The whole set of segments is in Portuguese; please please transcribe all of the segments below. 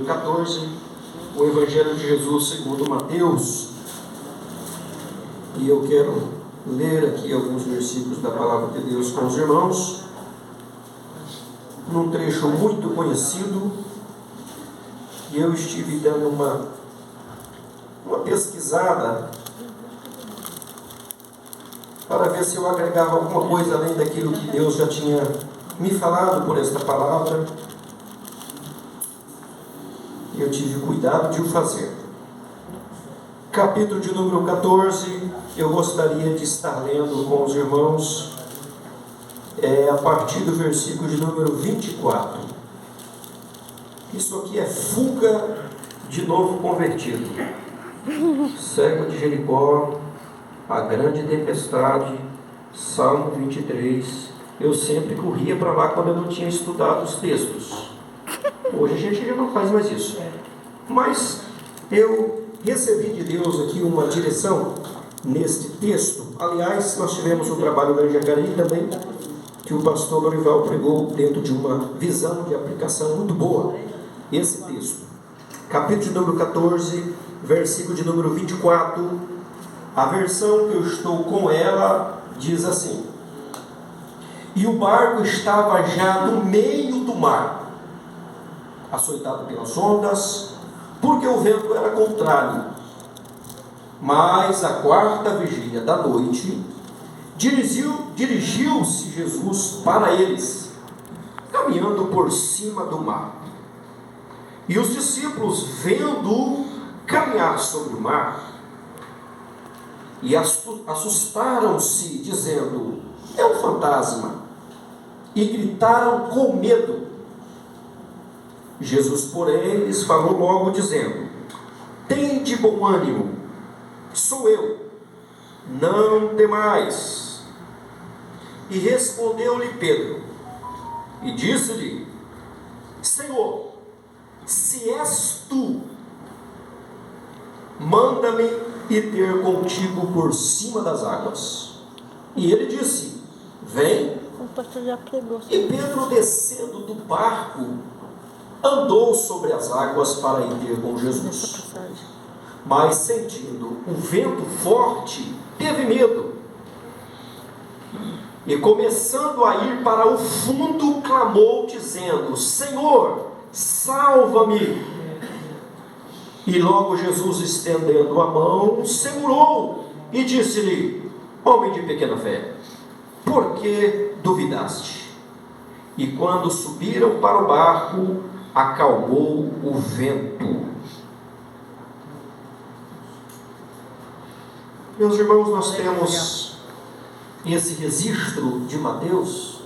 número 14, o Evangelho de Jesus segundo Mateus. E eu quero ler aqui alguns versículos da Palavra de Deus com os irmãos, num trecho muito conhecido, e eu estive dando uma pesquisada para ver se eu agregava alguma coisa além daquilo que Deus já tinha me falado por esta palavra. E eu tive cuidado de o fazer. Capítulo de número 14, eu gostaria de estar lendo com os irmãos a partir do versículo de número 24. Isso aqui é fuga de novo convertido. Cego de Jericó, a grande tempestade, Salmo 23. Eu sempre corria para lá quando eu não tinha estudado os textos. Hoje a gente já não faz mais isso. Mas eu recebi de Deus aqui uma direção neste texto. Aliás, nós tivemos um trabalho lá em Jacareí também, que o pastor Lorival pregou dentro de uma visão de aplicação muito boa. Esse texto, capítulo de número 14, versículo de número 24, a versão que eu estou com ela diz assim: e o barco estava já no meio do mar, açoitado pelas ondas, porque o vento era contrário. Mas à quarta vigília da noite, dirigiu-se Jesus para eles, caminhando por cima do mar. E os discípulos, vendo-o caminhar sobre o mar, e assustaram-se, dizendo: é um fantasma, e gritaram com medo. Jesus, porém, lhes falou logo, dizendo: tende bom ânimo, sou eu, não temais. E respondeu-lhe Pedro, e disse-lhe: Senhor, se és tu, manda-me ir ter contigo por cima das águas. E ele disse: vem. E Pedro, descendo do barco, andou sobre as águas para ir ter com Jesus. Mas sentindo o vento forte, teve medo. E começando a ir para o fundo, clamou, dizendo: Senhor, salva-me. E logo Jesus, estendendo a mão, segurou e disse-lhe: homem de pequena fé, por que duvidaste? E quando subiram para o barco, acalmou o vento. Meus irmãos, nós temos esse registro de Mateus,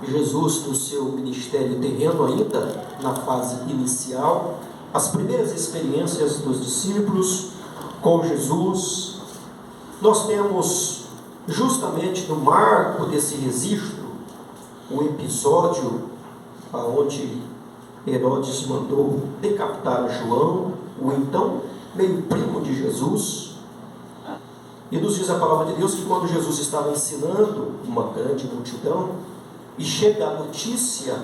Jesus no seu ministério terreno ainda, na fase inicial, as primeiras experiências dos discípulos com Jesus. Nós temos justamente no marco desse registro o episódio onde Herodes mandou decapitar João, o então meio primo de Jesus. E nos diz a palavra de Deus que quando Jesus estava ensinando uma grande multidão e chega a notícia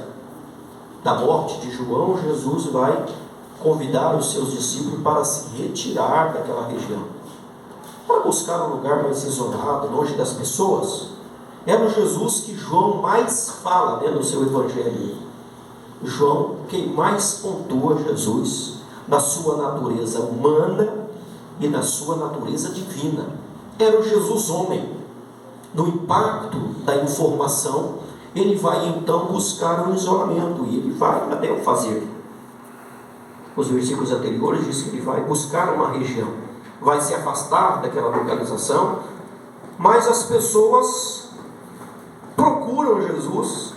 da morte de João, Jesus vai convidar os seus discípulos para se retirar daquela região, para buscar um lugar mais isolado, longe das pessoas. Era o Jesus que João mais fala no seu evangelho. João, quem mais pontua Jesus na sua natureza humana e na sua natureza divina. Era o Jesus homem. No impacto da informação, ele vai então buscar um isolamento, e ele vai até o fazer. Os versículos anteriores dizem que ele vai buscar uma região, vai se afastar daquela localização, mas as pessoas procuram Jesus,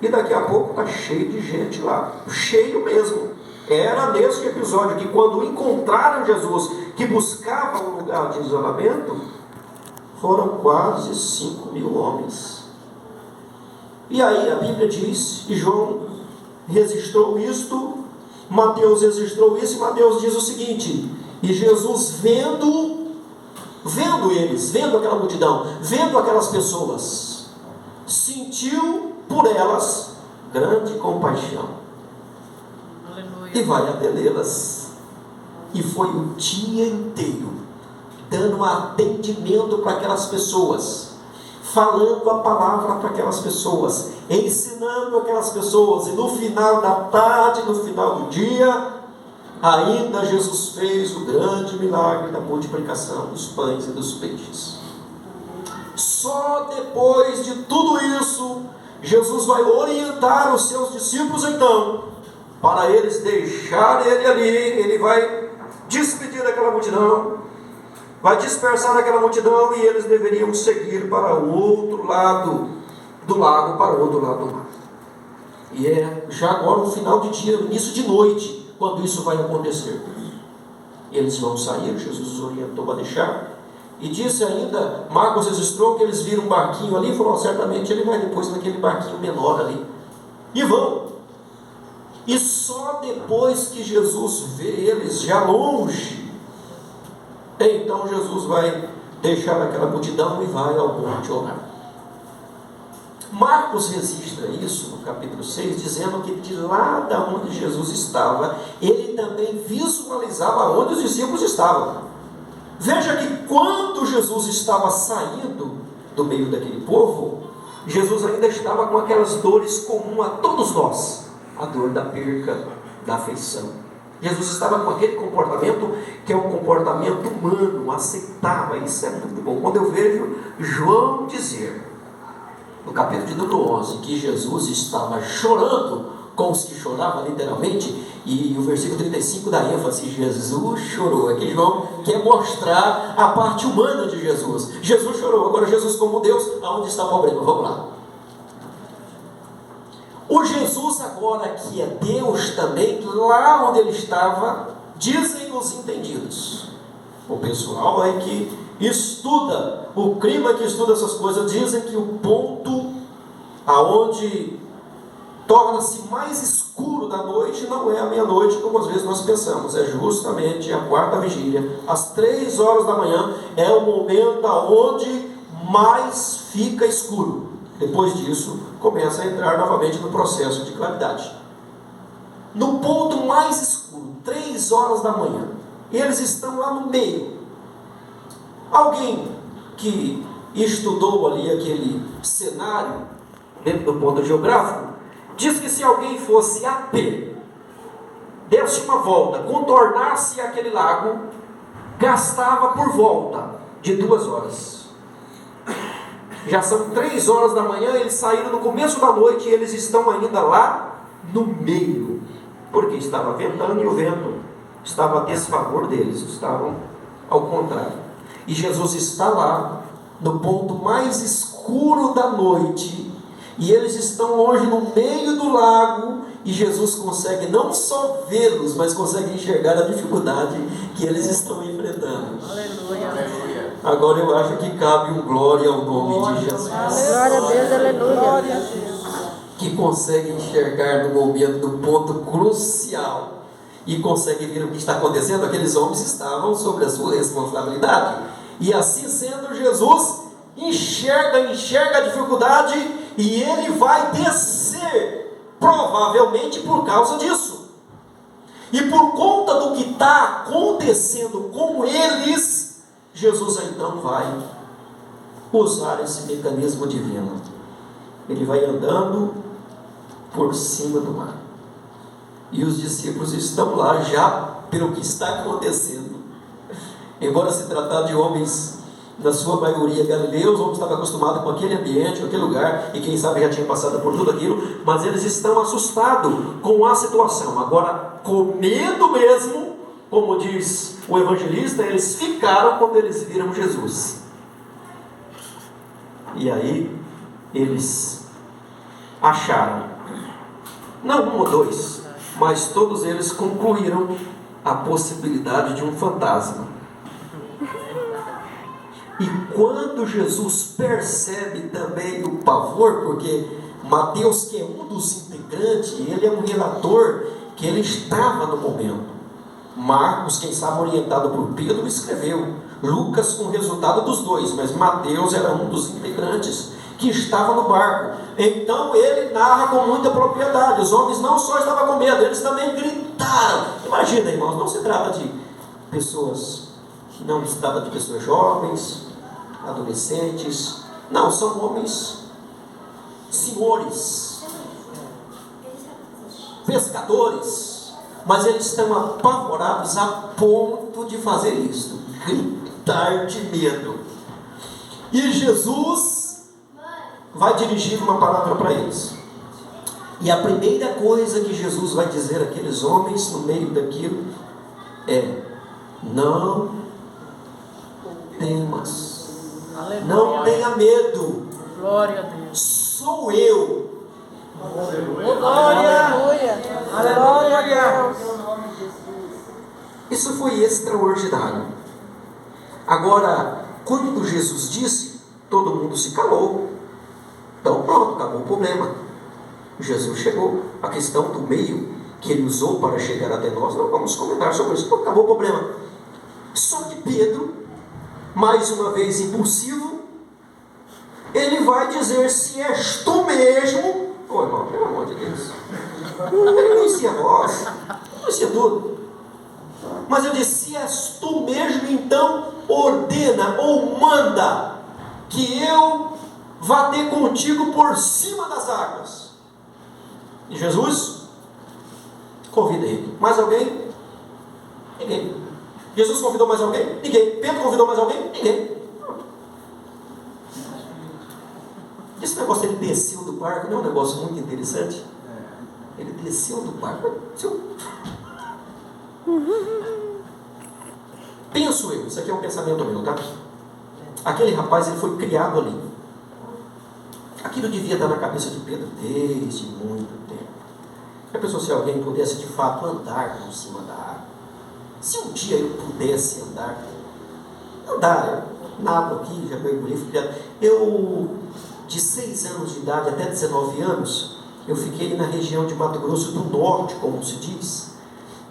e daqui a pouco está cheio de gente lá, cheio mesmo. Era nesse episódio que quando encontraram Jesus, que buscava um lugar de isolamento, foram quase 5.000 homens. E aí a Bíblia diz, e João registrou isto, Mateus registrou isso, e Mateus diz o seguinte: e Jesus vendo eles, vendo aquela multidão, vendo aquelas pessoas, sentiu por elas grande compaixão. Aleluia. e vai atendê-las. E foi o dia inteiro dando atendimento para aquelas pessoas, falando a palavra para aquelas pessoas, ensinando aquelas pessoas. E no final da tarde, no final do dia, ainda Jesus fez o grande milagre da multiplicação dos pães e dos peixes. Só depois de tudo isso, Jesus vai orientar os seus discípulos então, para eles deixarem ele ali. Ele vai despedir daquela multidão, vai dispersar aquela multidão, e eles deveriam seguir para o outro lado do lago, para o outro lado do mar. E é já agora no final de dia, no início de noite, quando isso vai acontecer. Eles vão sair, Jesus os orientou a deixar, e disse ainda, Marcos registrou que eles viram um barquinho ali, e falou, certamente ele vai depois naquele barquinho menor ali. E vão. E só depois que Jesus vê eles já longe, então Jesus vai deixar aquela multidão e vai ao monte orar. Marcos registra isso no capítulo 6, dizendo que de lá da onde Jesus estava, ele também visualizava onde os discípulos estavam. Veja que quando Jesus estava saindo do meio daquele povo, Jesus ainda estava com aquelas dores comuns a todos nós, a dor da perca da afeição. Jesus estava com aquele comportamento que é um comportamento humano, aceitável. Isso é muito bom. Quando eu vejo João dizer, no capítulo de número 11, que Jesus estava chorando com os que choravam literalmente, e o versículo 35 dá ênfase, Jesus chorou. Aqui João quer mostrar a parte humana de Jesus. Jesus chorou. Agora Jesus como Deus, aonde está o problema? Vamos lá. O Jesus agora que é Deus também, lá onde ele estava, dizem os entendidos, o pessoal aí que estuda, o clima que estuda essas coisas, dizem que o ponto aonde torna-se mais escuro da noite não é a meia-noite, como às vezes nós pensamos, é justamente a quarta vigília, às 3 horas da manhã, é o momento aonde mais fica escuro. Depois disso, começa a entrar novamente no processo de claridade. No ponto mais escuro, 3 horas da manhã, eles estão lá no meio. Alguém que estudou ali aquele cenário, dentro do ponto geográfico, diz que se alguém fosse a pé, desse uma volta, contornasse aquele lago, gastava por volta de 2 horas. Já são 3 horas da manhã, eles saíram no começo da noite e eles estão ainda lá no meio, porque estava ventando e o vento estava a desfavor deles, estavam ao contrário. E Jesus está lá no ponto mais escuro da noite, e eles estão hoje no meio do lago, e Jesus consegue não só vê-los, mas consegue enxergar a dificuldade que eles estão enfrentando. Aleluia, aleluia. Agora eu acho que cabe um glória ao nome de Jesus. Glória a Deus, aleluia. Glória a Deus. Que consegue enxergar no momento, no ponto crucial, e consegue ver o que está acontecendo. Aqueles homens estavam sob a sua responsabilidade, e assim sendo, Jesus enxerga a dificuldade, e ele vai descer, provavelmente por causa disso. E por conta do que está acontecendo com eles, Jesus então vai usar esse mecanismo divino. Ele vai andando por cima do mar. E os discípulos estão lá já pelo que está acontecendo. Embora se tratar de homens, na sua maioria galileus, homens estavam acostumados com aquele ambiente, com aquele lugar, e quem sabe já tinha passado por tudo aquilo, mas eles estão assustados com a situação. Agora, com medo mesmo, como diz o evangelista, eles ficaram quando eles viram Jesus. E aí, eles acharam, não 1 ou 2, mas todos eles concluíram a possibilidade de um fantasma. E quando Jesus percebe também o pavor, porque Mateus, que é um dos integrantes, ele é um relator que ele estava no momento. Marcos, quem sabe orientado por Pedro, escreveu. Lucas com o resultado dos dois, mas Mateus era um dos integrantes que estava no barco. Então ele narra com muita propriedade. Os homens não só estavam com medo, eles também gritaram gritaram. Imagina, irmãos, não se trata de pessoas, não se trata de pessoas jovens, adolescentes. Não, são homens, senhores, pescadores, mas eles estão apavorados a ponto de fazer isso, gritar de medo. E Jesus vai dirigir uma palavra para eles. E a primeira coisa que Jesus vai dizer àqueles homens no meio daquilo é: não temas, não tenha medo, Glória a Deus. sou eu. Glória. Glória a Deus. Isso foi extraordinário. Agora, quando Jesus disse, todo mundo se calou. Então pronto, acabou o problema. Jesus chegou. A questão do meio que ele usou para chegar até nós, não vamos comentar sobre isso, acabou o problema. Só que Pedro, mais uma vez impulsivo, ele vai dizer: se és tu mesmo. Ô irmão, pelo amor de Deus, ele conhecia a voz, conhecia tudo, mas eu disse: se és tu mesmo, então ordena ou manda que eu vá ter contigo por cima das águas. E Jesus convida ele. Mais alguém? Ninguém. Jesus convidou mais alguém? Ninguém. Pedro convidou mais alguém? Ninguém. Esse negócio, ele desceu do barco, não é um negócio muito interessante? Ele desceu do barco. Penso eu, isso aqui é um pensamento meu, tá? Aquele rapaz, ele foi criado ali. Aquilo devia estar na cabeça de Pedro desde muito tempo. Já pensou se alguém pudesse de fato andar por cima da água? Se um dia eu pudesse andar, nada aqui, já mergulhei, fui criado. Eu, de 6 anos de idade até 19 anos, eu fiquei na região de Mato Grosso do Norte, como se diz,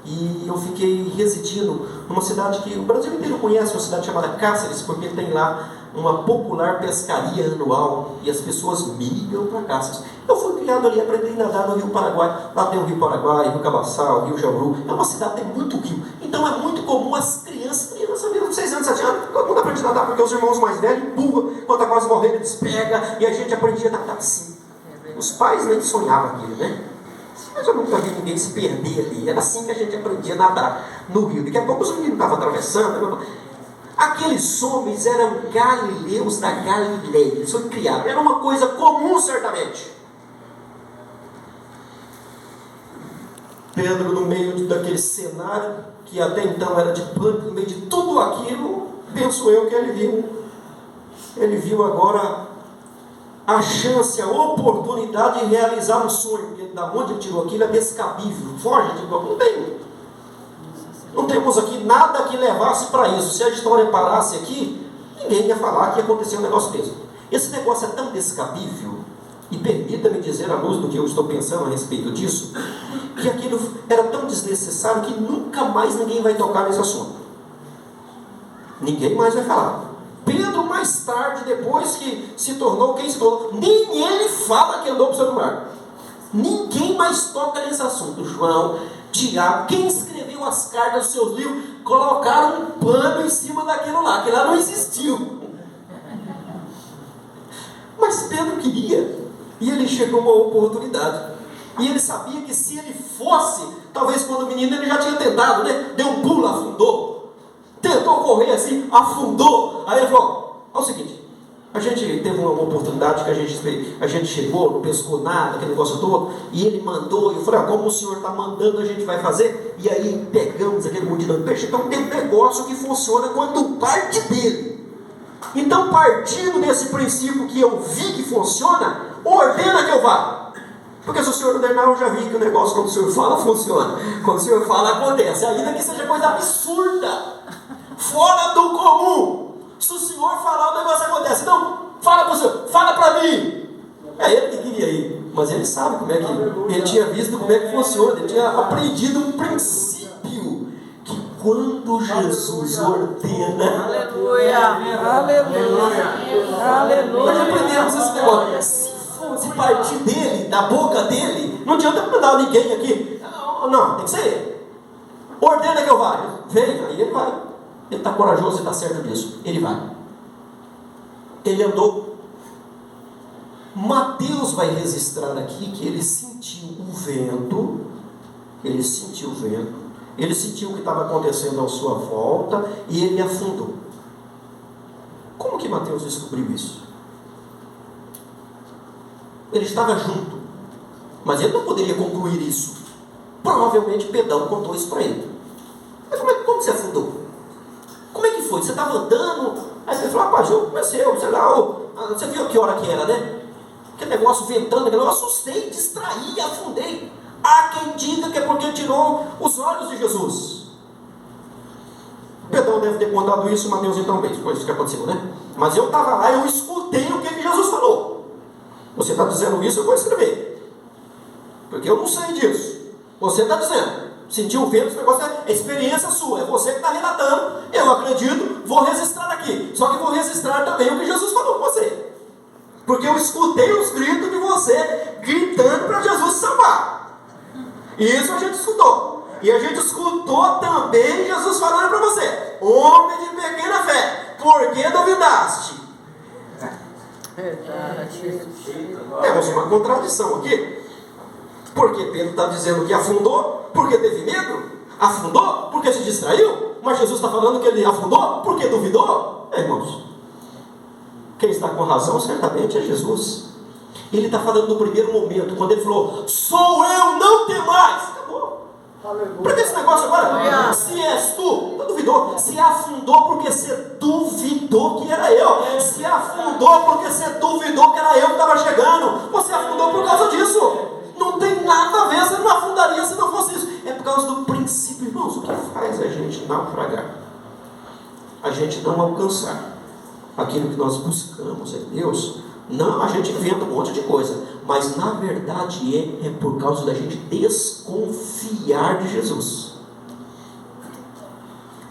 e eu fiquei residindo numa cidade que o Brasil inteiro conhece, uma cidade chamada Cáceres, porque tem lá uma popular pescaria anual e as pessoas migram para Cáceres. Eu fui criado ali, aprendi a nadar no Rio Paraguai. Lá tem o Rio Paraguai, Rio Cabaçal, Rio Jauru. É uma cidade que tem muito rio. Então é muito comum as crianças mesmo de 6 anos, 7 anos, todo mundo aprende a nadar, porque os irmãos mais velhos empurram, quando está quase morrendo eles pegam, e a gente aprendia a nadar assim. Os pais nem sonhavam aquilo, né? Mas eu nunca vi ninguém se perder ali. Era assim que a gente aprendia a nadar no rio. Daqui a pouco os meninos estavam atravessando. Aqueles homens eram galileus da Galileia. Eles foram criados. Era uma coisa comum, certamente. Pedro, no meio daquele cenário, que até então era de pânico, no meio de tudo aquilo, penso eu que ele viu agora a chance, a oportunidade de realizar um sonho. Porque da onde ele tirou aquilo é descabível. Foge de não tem. Não temos aqui nada que levasse para isso. Se a história parasse aqui, ninguém ia falar que aconteceu um negócio mesmo. Esse negócio é tão descabível, e permita-me dizer, à luz do que eu estou pensando a respeito disso, que aquilo era tão desnecessário que nunca mais ninguém vai tocar nesse assunto. Ninguém mais vai falar. Pedro, mais tarde, depois que se tornou quem se tornou, nem ele fala que andou por cima do mar. Ninguém mais toca nesse assunto. João, Tiago, quem escreveu as cartas dos seus livros, colocaram um pano em cima daquilo lá, que lá não existiu. Mas Pedro queria, e ele chegou a uma oportunidade. E ele sabia que se ele fosse, talvez quando o menino ele já tinha tentado, né? Deu um pulo, afundou. Tentou correr assim, afundou. Aí ele falou: é o seguinte, a gente teve uma oportunidade que a gente chegou, não pescou nada, aquele negócio todo, e ele mandou, e eu falei: como o senhor está mandando, a gente vai fazer. E aí pegamos aquele multidão de peixe. Então tem um negócio que funciona quando parte dele. Então, partindo desse princípio que eu vi que funciona, ordena que eu vá. Porque se o senhor ordenar, eu já vi que o negócio, quando o senhor fala, funciona. Quando o senhor fala, acontece. Ainda que seja coisa absurda, fora do comum. Se o senhor falar, o negócio acontece. Então, fala para o senhor, fala para mim. É ele que queria ir, mas ele sabe como é que... Ele tinha visto como é que funciona, ele tinha aprendido um princípio. Que quando Jesus ordena... Aleluia. Aleluia. Aleluia. Nós aprendemos esse negócio. Se partir dele, da boca dele, não adianta mandar ninguém aqui. Não, tem que ser. ordena que eu vá. Venha, aí ele vai. Ele está corajoso e está certo disso. Ele vai. Ele andou. Mateus vai registrar aqui que ele sentiu o vento. Ele sentiu o vento. Ele sentiu o que estava acontecendo à sua volta e ele afundou. Como que Mateus descobriu isso? Ele estava junto, mas ele não poderia concluir isso. Provavelmente Pedrão contou isso para ele. Mas como você afundou? Como é que foi? Você estava andando, aí você falou, rapaz, eu comecei, sei lá, você viu que hora que era, né? Aquele negócio ventando, eu assustei, distraí e afundei. Há quem diga que é porque tirou os olhos de Jesus. Pedrão deve ter contado isso, Mateus então bem, foi isso que aconteceu, né? Mas eu estava lá e eu escutei o que Jesus falou. Você está dizendo isso, eu vou escrever. Porque eu não sei disso. Você está dizendo. Sentiu o vento, esse negócio é experiência sua. É você que está relatando. Eu acredito, vou registrar aqui. Só que vou registrar também o que Jesus falou com você. Porque eu escutei os gritos de você gritando para Jesus salvar. E isso a gente escutou. E a gente escutou também Jesus falando para você: homem de pequena fé, por que duvidaste? Temos uma contradição aqui. Porque Pedro está dizendo que afundou porque teve medo? Afundou porque se distraiu? Mas Jesus está falando que ele afundou porque duvidou? Irmãos, quem está com razão certamente é Jesus. Ele está falando no primeiro momento, quando ele falou: sou eu, não temais. Acabou. Para que esse negócio agora? Se és tu duvidou. Se afundou porque você duvidou que era eu. Se afundou porque você duvidou que era eu que estava chegando. Você afundou por causa disso. Não tem nada a ver, você não afundaria se não fosse isso. É por causa do princípio. Irmãos, o que faz a gente naufragar? A gente não alcançar aquilo que nós buscamos em Deus. Não, a gente inventa um monte de coisa, mas na verdade é por causa da gente desconfiar de Jesus.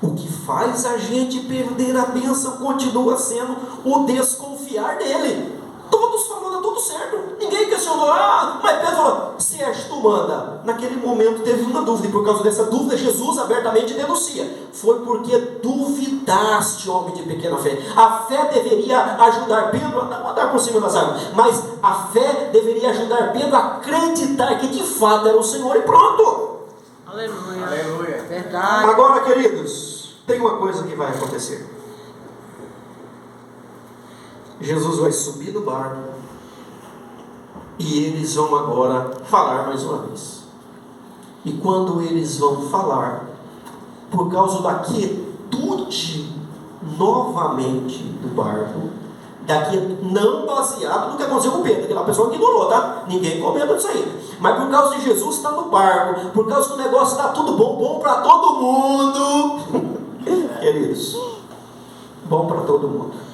O que faz a gente perder a bênção continua sendo o desconfiar dele. Todos falando tudo certo, ninguém questionou. Mas Pedro falou: se és tu, manda. Naquele momento teve uma dúvida, e por causa dessa dúvida Jesus abertamente denuncia: foi porque duvidaste, homem de pequena fé. A fé deveria ajudar Pedro a não andar por cima das águas, mas a fé deveria ajudar Pedro a acreditar que de fato era o Senhor e pronto. Aleluia. Aleluia. Verdade. Agora, queridos, tem uma coisa que vai acontecer. Jesus vai subir no barco e eles vão agora falar mais uma vez. E quando eles vão falar, por causa da quietude novamente do barco, não baseado no que aconteceu com Pedro, aquela pessoa ignorou, tá? Ninguém comenta disso aí. Mas por causa de Jesus estar no barco, por causa que o negócio está tudo bom para todo mundo. Queridos, bom para todo mundo.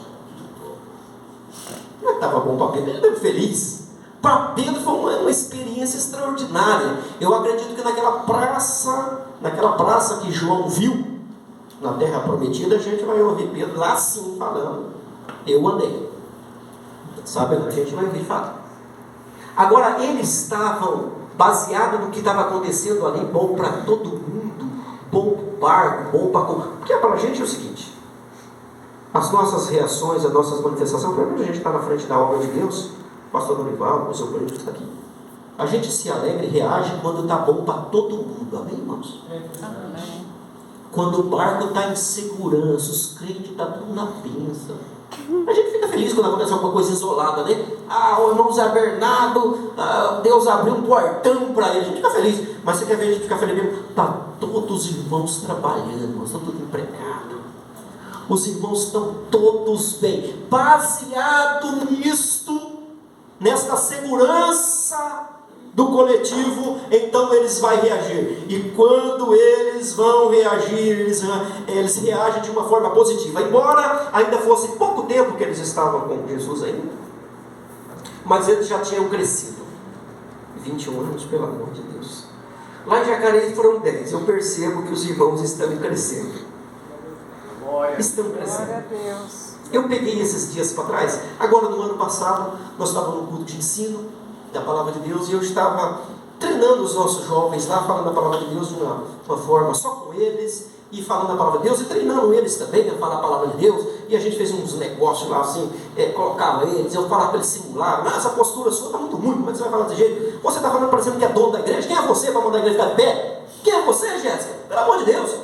Não estava bom para Pedro, ele estava feliz. Para Pedro foi uma experiência extraordinária. Eu acredito que naquela praça que João viu, na Terra Prometida, a gente vai ouvir Pedro lá sim falando: eu andei. Sabe, a gente vai ouvir falar. Agora, eles estavam baseados no que estava acontecendo ali, bom para todo mundo, bom para o barco, bom para... Porque para a gente é o seguinte: as nossas reações, as nossas manifestações, quando a gente está na frente da obra de Deus, o pastor Dorival, o seu político está aqui, a gente se alegra e reage quando está bom para todo mundo, amém, irmãos? Amém. Quando o barco está em segurança, os crentes estão tudo na bênção, a gente fica feliz quando acontece alguma coisa isolada, né? O irmão Zé Bernardo, Deus abriu um portão para ele, a gente fica feliz. Mas você quer ver a gente ficar feliz mesmo? Está todos os irmãos trabalhando, estão todos empregados. Os irmãos estão todos bem, baseado nisto, nesta segurança do coletivo, então eles vão reagir. E quando eles vão reagir, eles reagem de uma forma positiva. Embora ainda fosse pouco tempo que eles estavam com Jesus ainda, mas eles já tinham crescido. 21 anos, pelo amor de Deus. Lá em Jacareí foram 10. Eu percebo que os irmãos estão crescendo. Estão crescendo. Eu peguei esses dias para trás. Agora no ano passado nós estávamos no culto de ensino da palavra de Deus e eu estava treinando os nossos jovens lá, falando a palavra de Deus de uma forma só com eles, e falando a palavra de Deus, e treinando eles também a falar a palavra de Deus. E a gente fez uns negócios lá assim, colocava eles, eu falava para eles simular, essa postura sua está muito ruim, como é que você vai falar desse jeito? Você está falando, por exemplo, que é dono da igreja, quem é você para mandar a igreja ficar de pé? Quem é você, Jéssica? Pelo amor de Deus.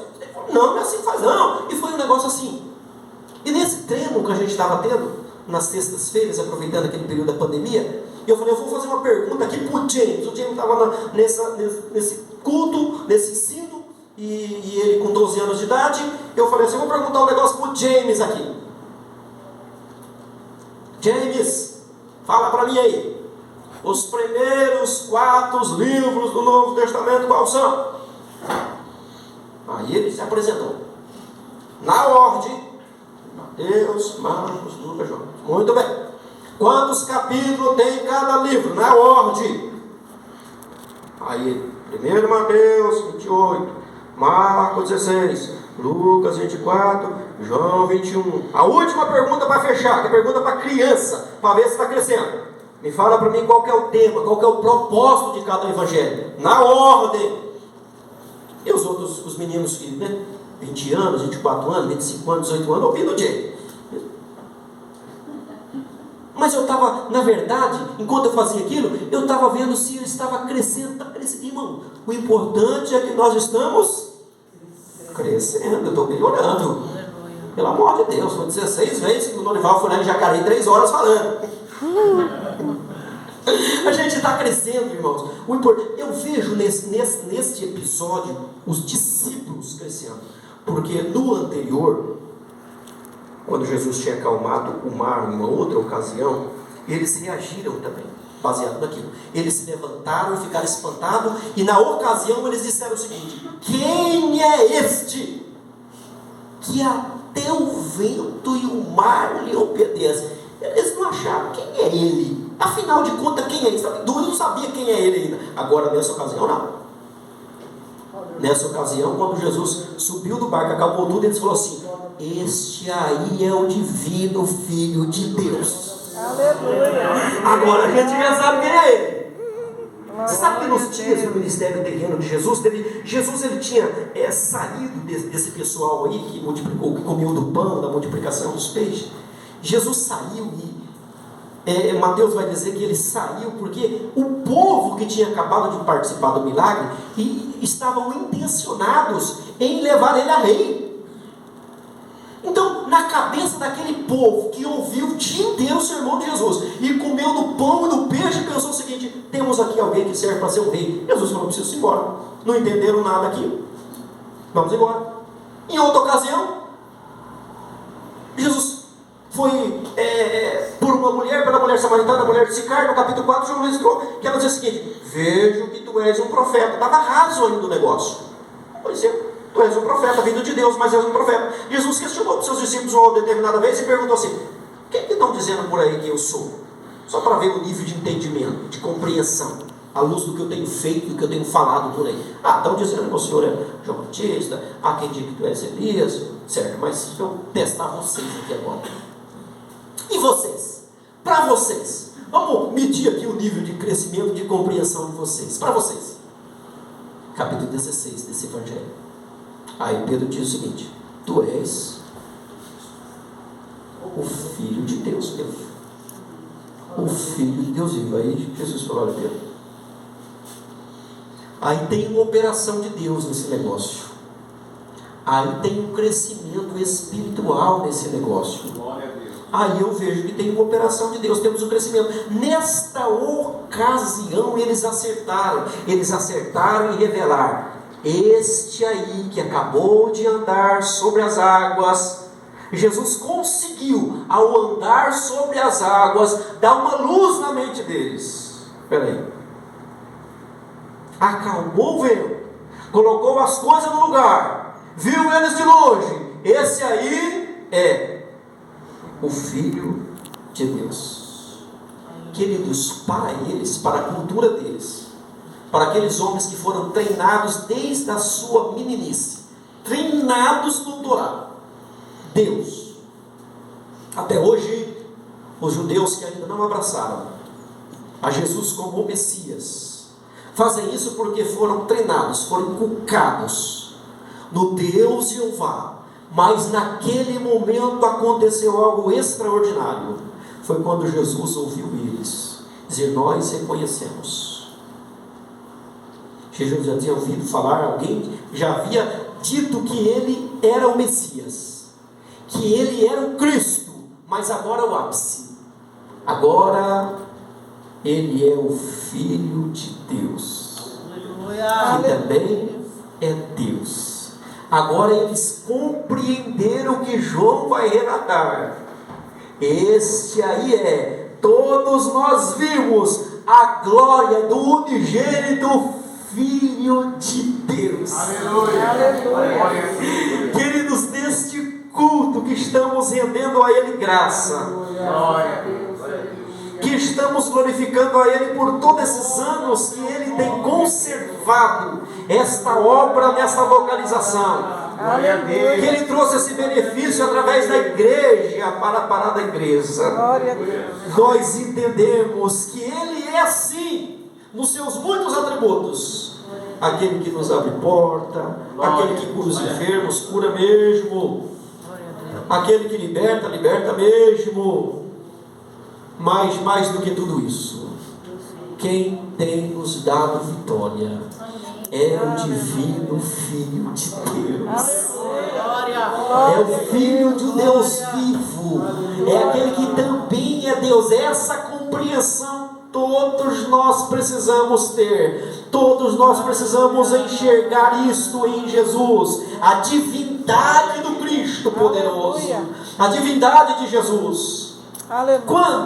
Não é assim que faz não. E foi um negócio assim. E nesse treino que a gente estava tendo, nas sextas-feiras, aproveitando aquele período da pandemia, eu falei, eu vou fazer uma pergunta aqui para o James. O James estava nesse culto, nesse ensino, e ele com 12 anos de idade. Eu falei assim, eu vou perguntar um negócio para o James aqui. James, fala para mim aí. Os primeiros 4 livros do Novo Testamento quais são? Aí ele se apresentou. Na ordem, Mateus, Marcos, Lucas, João. Muito bem. Quantos capítulos tem cada livro? Na ordem. Aí, 1 Mateus 28, Marcos 16, Lucas 24, João 21. A última pergunta para fechar, que é pergunta para criança, para ver se está crescendo. Me fala para mim qual que é o tema, qual que é o propósito de cada evangelho. Na ordem. E os outros, os meninos que, 20 anos, 24 anos, 25 anos, 18 anos, ouvindo o Jay. Mas eu estava, na verdade, enquanto eu fazia aquilo, eu estava vendo se ele estava crescendo. Está crescendo. Irmão, o importante é que nós estamos crescendo. Eu estou melhorando. Pelo amor de Deus, foi 16 vezes que o Norival foi lá em Jacareí 3 horas falando. A gente está crescendo, irmãos. Eu vejo neste episódio os discípulos crescendo. Porque no anterior, quando Jesus tinha acalmado o mar em uma outra ocasião, eles reagiram também, baseado naquilo. Eles se levantaram e ficaram espantados, e na ocasião eles disseram o seguinte: quem é este que até o vento e o mar lhe obedecem? Eles não acharam quem é ele. Afinal de contas, quem é ele? Eu não sabia quem é ele ainda. Agora, nessa ocasião, não. Nessa ocasião, quando Jesus subiu do barco, acabou tudo, eles falaram assim: este aí é o divino Filho de Deus. Aleluia. Agora a gente já sabe quem é ele. Você sabe que nos dias do ministério terreno de Jesus, ele tinha saído desse pessoal aí que multiplicou, que comeu do pão, da multiplicação dos peixes. Jesus saiu e Mateus vai dizer que ele saiu porque o povo que tinha acabado de participar do milagre estavam intencionados em levar ele a rei. Então, na cabeça daquele povo que ouviu o dia inteiro o sermão de Jesus e comeu do pão e do peixe, pensou o seguinte: temos aqui alguém que serve para ser um rei. Jesus falou: preciso ir embora. Não entenderam nada aqui. Vamos embora. Em outra ocasião, Jesus foi por uma mulher, pela mulher samaritana, a mulher de Sicar, no capítulo 4, João registrou que ela dizia o seguinte: vejo que tu és um profeta. Estava raso ainda o negócio. Pois é, tu és um profeta, vindo de Deus, mas és um profeta. Jesus questionou para os seus discípulos uma determinada vez e perguntou assim: o que estão dizendo por aí que eu sou? Só para ver o nível de entendimento, de compreensão, à luz do que eu tenho feito e do que eu tenho falado por aí. Estão dizendo que o Senhor é João Batista, há quem diga que tu és Elias, certo? Mas deixa eu testar vocês aqui agora. E vocês? Para vocês, vamos medir aqui o nível de crescimento, de compreensão de vocês. Para vocês, capítulo 16 desse evangelho. Aí Pedro diz o seguinte: tu és o Filho de Deus. O Filho de Deus vivo. Aí Jesus falou: olha, Pedro, aí tem uma operação de Deus nesse negócio. Aí tem um crescimento espiritual nesse negócio. Aí eu vejo que tem uma operação de Deus, temos um crescimento. Nesta ocasião eles acertaram em revelar: este aí que acabou de andar sobre as águas. Jesus conseguiu, ao andar sobre as águas, dar uma luz na mente deles. Espera aí. Acalmou o vento, colocou as coisas no lugar, viu eles de longe. Esse aí é o Filho de Deus. Queridos, para eles, para a cultura deles, para aqueles homens que foram treinados desde a sua meninice, treinados no Torá, Deus, até hoje, os judeus que ainda não abraçaram a Jesus como o Messias, Fazem isso porque foram treinados, foram inculcados no Deus Jeová. Mas naquele momento aconteceu algo extraordinário. Foi quando Jesus ouviu eles dizer: nós reconhecemos. Jesus já tinha ouvido falar, alguém já havia dito que ele era o Messias, que ele era o Cristo, mas agora o ápice. Agora ele é o Filho de Deus, que também é Deus. Agora eles compreenderam o que João vai relatar. Este aí todos nós vimos a glória do unigênito Filho de Deus. Aleluia. Aleluia. Queridos, neste culto que estamos rendendo a Ele graça, que estamos glorificando a Ele por todos esses anos que Ele tem conservado esta obra nesta localização, que Ele trouxe esse benefício através da igreja para a parada igreja. Nós entendemos que Ele é assim, nos seus muitos atributos: aquele que nos abre porta, aquele que cura os enfermos, cura mesmo, aquele que liberta, liberta mesmo. Mas mais do que tudo isso, quem tem nos dado vitória é o divino Filho de Deus. É o Filho de Deus vivo, é aquele que também é Deus. Essa compreensão todos nós precisamos ter, todos nós precisamos enxergar isto em Jesus, a divindade do Cristo poderoso, a divindade de Jesus. Quando